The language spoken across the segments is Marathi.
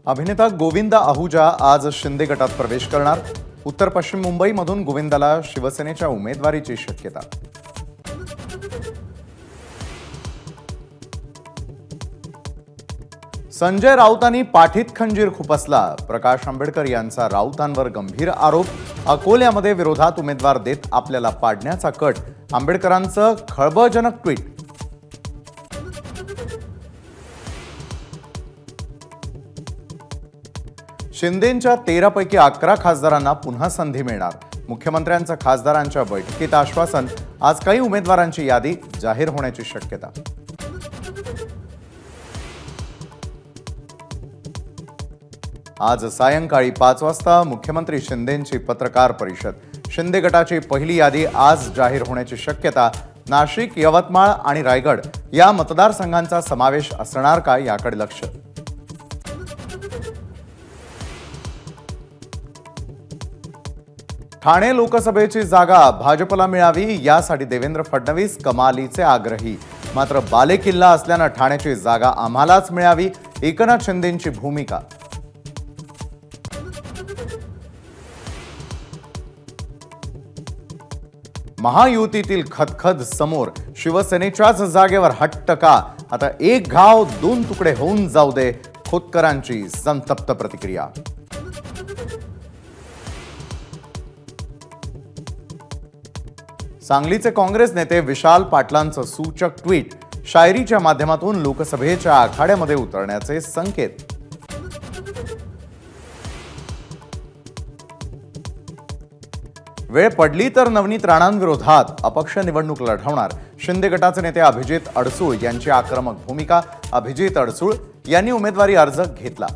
अभिनेता गोविंदा आहुजा आज शिंदे गटात प्रवेश करणार। उत्तर पश्चिम मुंबईमधून गोविंदाला शिवसेनेच्या उमेदवारीची शक्यता। संजय राऊतांनी पाठीत खंजीर खुपसला। प्रकाश आंबेडकर यांचा राऊतांवर गंभीर आरोप। अकोल्यामध्ये विरोधात उमेदवार देत आपल्याला पाडण्याचा कट। आंबेडकरांचं खळबळजनक ट्विट। शिंदेंच्या 13 पैकी 11 खासदारांना पुन्हा संधी मिळणार। मुख्यमंत्र्यांचं खासदारांच्या बैठकीत आश्वासन। आज काही उमेदवारांची यादी जाहीर होण्याची शक्यता। आज सायंकाळी 5 वाजता मुख्यमंत्री शिंदेंची पत्रकार परिषद। शिंदे गटाची पहिली यादी आज जाहीर होण्याची शक्यता। नाशिक, यवतमाळ आणि रायगड या मतदारसंघांचा समावेश असणार का याकडे लक्ष। ठाणे लोकसभेची जागा भाजपला मिळावी यासाठी देवेंद्र फडणवीस कमालीचे आग्रही। मात्र बालेकिल्ला असल्याने ठाण्याची जागा आम्हालाच मिळावी, एकनाथ शिंदेंची भूमिका। महायुतीतील खदखद समोर। शिवसेनेच्याच जागेवर हट्ट का? आता एक घाव 2 तुकडे होऊन जाऊ दे, खोतकरांची संतप्त प्रतिक्रिया। सांगलीचे काँग्रेस नेते विशाल पाटलांचं सूचक ट्विट। शायरीच्या माध्यमातून लोकसभेच्या आखाड्यामध्ये उतरण्याचे संकेत। वेळ पडली तर नवनीत राणांविरोधात अपक्ष निवडणूक लढवणार। शिंदे गटाचे नेते अभिजित अडसूळ यांची आक्रमक भूमिका। अभिजित अडसूळ यांनी उमेदवारी अर्ज घेतला।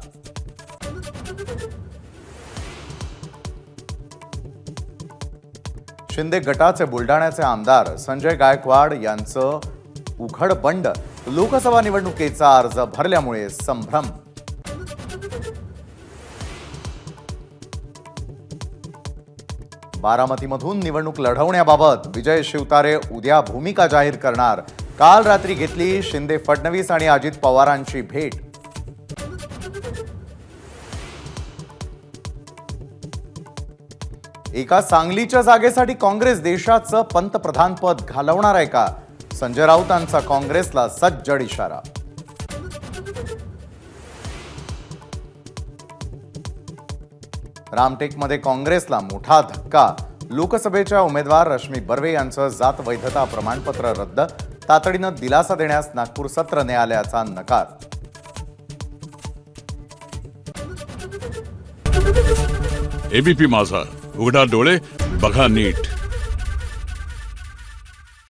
शिंदे गटाचे बुलडाण्याचे आमदार संजय गायकवाड यांचं उघड बंड। लोकसभा निवडणुकीचा अर्ज भरल्यामुळे संभ्रम। बारामतीमधून निवडणूक लढवण्याबाबत विजय शिवतारे उद्या भूमिका जाहीर करणार। काल रात्री घेतली शिंदे, फडणवीस आणि अजित पवारांची भेट। एका सांगलीच्या जागेसाठी काँग्रेस देशाचं पंतप्रधान पद घालवणार आहे का? संजय राऊतांचा काँग्रेसला सज्जड इशारा। रामटेकमध्ये काँग्रेसला मोठा धक्का। लोकसभेच्या उमेदवार रश्मी बर्वे यांचं जात वैधता प्रमाणपत्र रद्द। तातडीनं दिलासा देण्यास नागपूर सत्र न्यायालयाचा नकार। एबीपी माझा, उघडा डोळे बघा नीट।